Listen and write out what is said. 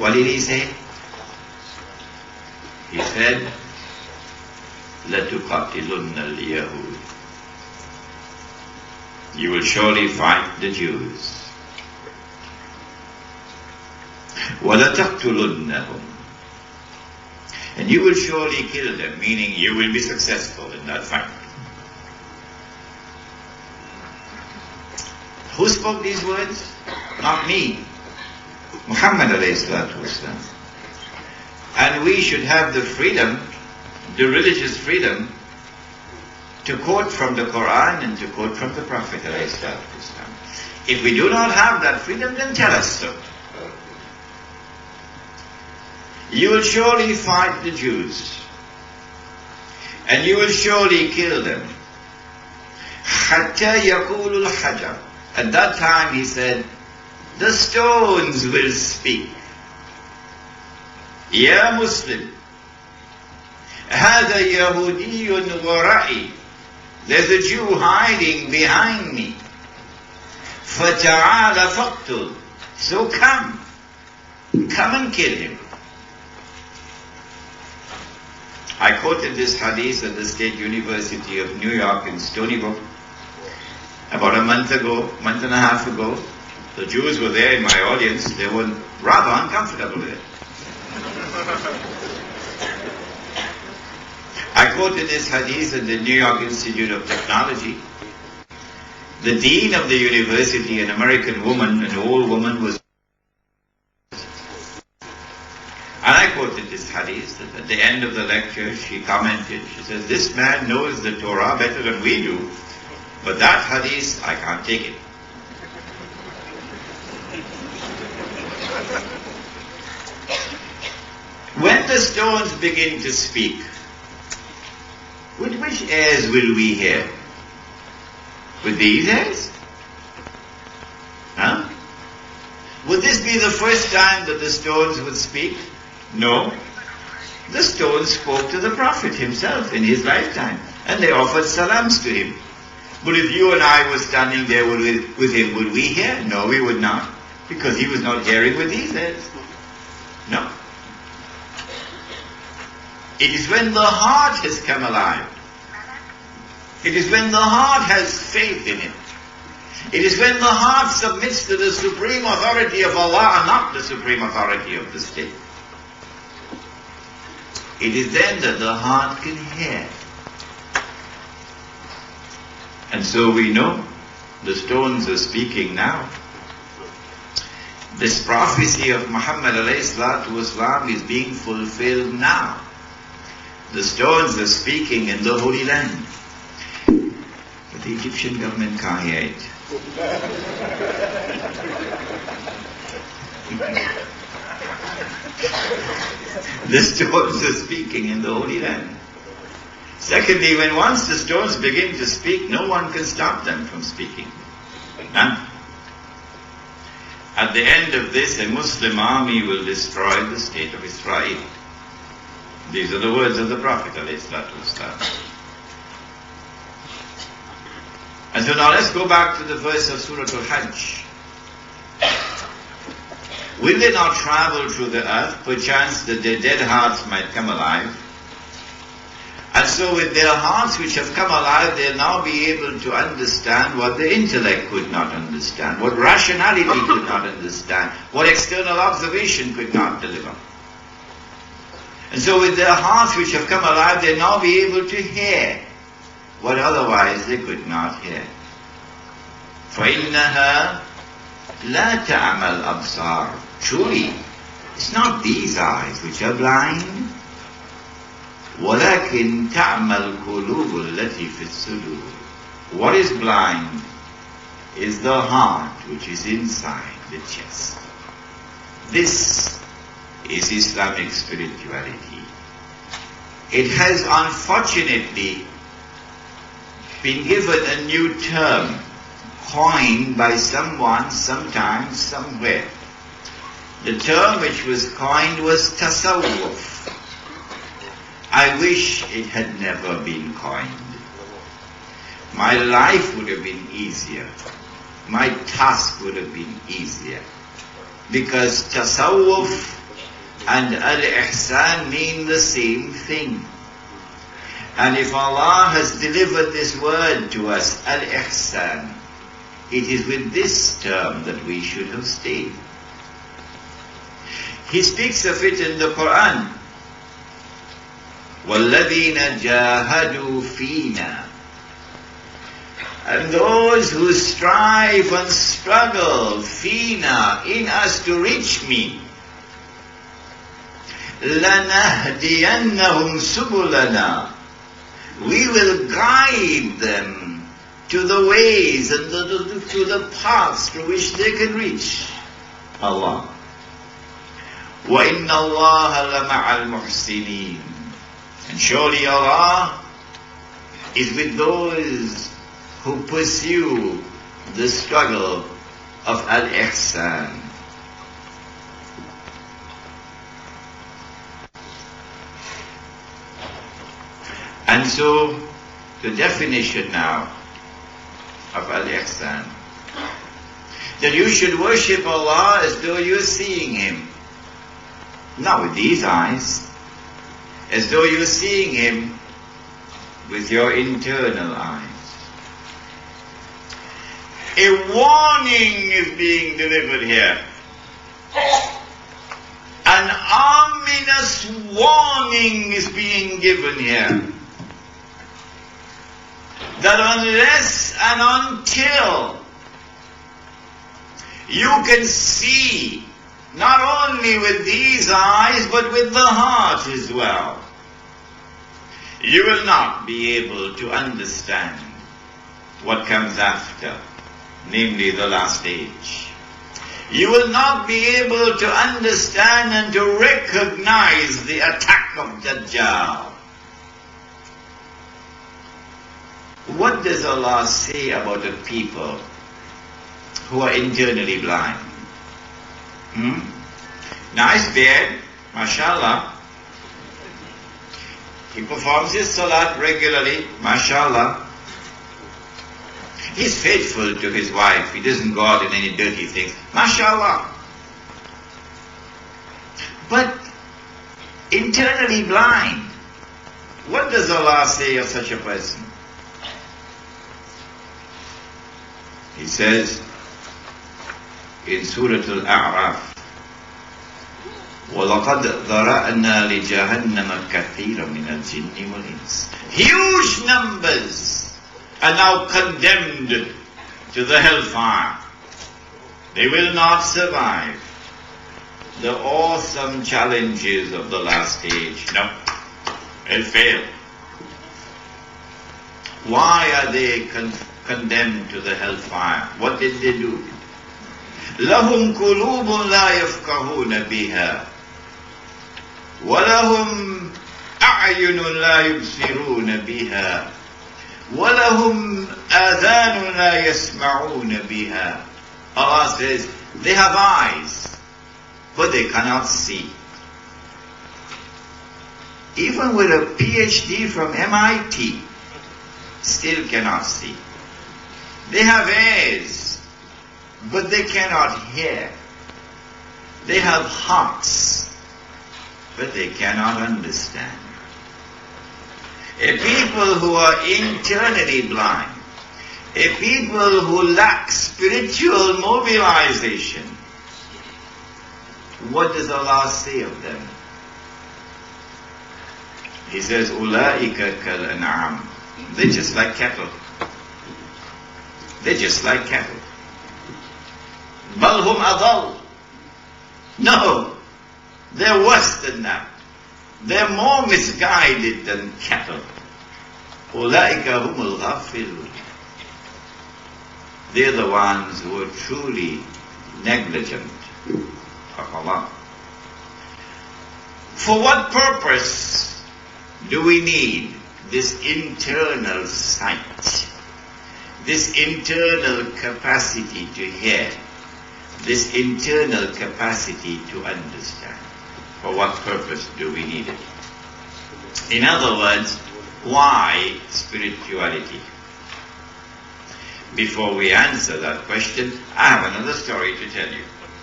What did he say? He said, لَتُقَاتِلُنَّ الْيَهُودِ. You will surely fight the Jews. وَلَتَقْتُلُنَّهُمْ. And you will surely kill them, meaning you will be successful in that fight. Who spoke these words? Not me. Muhammad alayhi salatu wasalam. And we should have the freedom, the religious freedom, to quote from the Qur'an and to quote from the Prophet alayhi salatu wasalam. If we do not have that freedom, then tell us so. You will surely fight the Jews, and you will surely kill them. حَتَّى يَقُولُ الْحَجَرُ. At that time he said, the stones will speak. Ya Muslim, هَذَا يَهُودِيٌّ وَرَائِي. There's a Jew hiding behind me. فَتَعَالَ فَقْتُلْ. So come and kill him. I quoted this hadith at the State University of New York in Stony Brook about a month and a half ago. The Jews were there in my audience. They were rather uncomfortable with it. I quoted this hadith at the New York Institute of Technology. The dean of the university, an American woman, an old woman, was. And I quoted this hadith, that at the end of the lecture she commented, she says, this man knows the Torah better than we do, but that hadith, I can't take it. When the stones begin to speak, with which ears will we hear? With these ears? Huh? Would this be the first time that the stones would speak? No. The stones spoke to the Prophet himself in his lifetime, and they offered salams to him. But if you and I were standing there with him, would we hear? No, we would not, because he was not hearing with these ears. No. It is when the heart has come alive. It is when the heart has faith in it. It is when the heart submits to the supreme authority of Allah and not the supreme authority of the state. It is then that the heart can hear. And so we know the stones are speaking now. This prophecy of Muhammad alayhi salatu wasalam is being fulfilled now. The stones are speaking in the Holy Land. But the Egyptian government can't hear it. The stones are speaking in the Holy Land. Secondly, when once the stones begin to speak, no one can stop them from speaking. None. At the end of this, a Muslim army will destroy the state of Israel. These are the words of the Prophet ﷺ. And so now let's go back to the verse of Surah Al-Hajj. Will they not travel through the earth, perchance that their dead hearts might come alive? And so with their hearts which have come alive, they'll now be able to understand what the intellect could not understand, what rationality could not understand, what external observation could not deliver. And so with their hearts which have come alive, they'll now be able to hear what otherwise they could not hear. فَإِنَّهَا لَا تَعْمَى الْأَبْصَارِ. Truly, it's not these eyes which are blind. وَلَكِنْ تَعْمَى الْقُلُوبُ الَّتِي فِي الصُّدُورِ. What is blind is the heart which is inside the chest. This is Islamic spirituality. It has unfortunately been given a new term, coined by someone, sometime, somewhere. The term which was coined was tasawwuf. I wish it had never been coined. My life would have been easier. My task would have been easier. Because tasawwuf and al-ihsan mean the same thing. And if Allah has delivered this word to us, al-ihsan, it is with this term that we should have stayed. He speaks of it in the Qur'an. وَالَّذِينَ جَاهَدُوا فِينَا, and those who strive and struggle, fina, in us to reach me, لَنَهْدِيَنَّهُمْ سُبُلَنَا, we will guide them to the ways and to the paths through which they can reach Allah. وَإِنَّ اللَّهَ لَمَعَ الْمُحْسِنِينَ, and surely Allah is with those who pursue the struggle of al-ihsan. And so, the definition now of al-ihsan, that you should worship Allah as though you're seeing Him. Not with these eyes, as though you're seeing Him with your internal eyes. A warning is being delivered here. An ominous warning is being given here. That unless and until you can see, not only with these eyes, but with the heart as well, you will not be able to understand what comes after, namely the last age. You will not be able to understand and to recognize the attack of Dajjal. What does Allah say about the people who are internally blind? Nice beard, mashallah. He performs his salat regularly, mashallah. He's faithful to his wife. He doesn't go out in any dirty things, mashallah. But internally blind, what does Allah say of such a person? He says in Surah Al-A'raf, وَلَقَدْ ذَرَأْنَا لِجَهَنَّمَ كَثِيرًا مِنَ الْجِنِّ وَالْإِنسِ. Huge numbers are now condemned to the hellfire. They will not survive the awesome challenges of the last age. No, they'll fail. Why are they condemned to the hellfire? What did they do? لَهُمْ قُلُوبٌ لَا يَفْقَهُونَ بِهَا وَلَهُمْ أَعْيُنٌ لَا يُبْصِرُونَ بِهَا وَلَهُمْ آذَانٌ لَا يَسْمَعُونَ بِهَا. Allah says, they have eyes, but they cannot see. Even with a PhD from MIT, still cannot see. They have ears, but they cannot hear. They have hearts, but they cannot understand. A people who are internally blind, a people who lack spiritual mobilization, what does Allah say of them? He says, أُولَٰئِكَ كَالْأَنْعَامِ. They're just like cattle. They're just like cattle. بَلْ هُمْ أَضَلُّ. No, they're worse than that. They're more misguided than cattle. أُولَٰئِكَ هُمُ الْغَافِلُونَ. They're the ones who are truly negligent of Allah. For what purpose do we need this internal sight, this internal capacity to hear, this internal capacity to understand? For what purpose do we need it? In other words, why spirituality? Before we answer that question, I have another story to tell you.